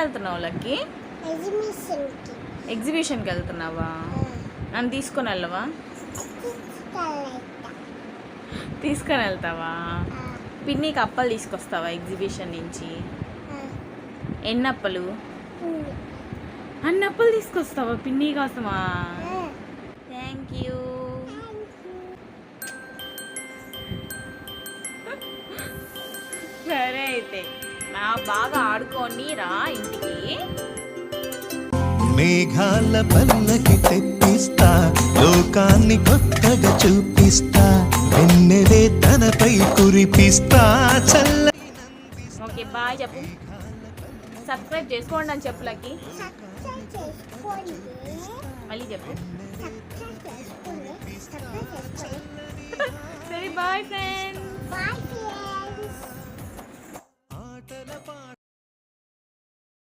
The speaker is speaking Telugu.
వెళ్తున్నావు లక్కీ? ఎగ్జిబిషన్కి వెళ్తున్నావా? నన్ను తీసుకొని వెళ్ళవా? తీసుకొని వెళ్తావా? పిన్నికి అప్పలు తీసుకొస్తావా ఎగ్జిబిషన్ నుంచి? ఎన్ని అప్పలు? అన్ని అప్పలు తీసుకొస్తావా పిన్ని కోసమా? Thank you. సరే అయితే బాగా ఆడుకోండి, రా ఇంటికి. మేఘాల పల్లకి తెప్పిస్తా, లోకాన్ని కొత్తగా చూపిస్తా, వెన్నెలే తనపై కురిపిస్తా. ఓకే బాయ్ చెప్పు. సబ్స్క్రైబ్ చేసుకోండి అని చెప్పు లక్కీ. మళ్ళీ చెప్పు. సరే బాయ్ ఫ్రెండ్స్.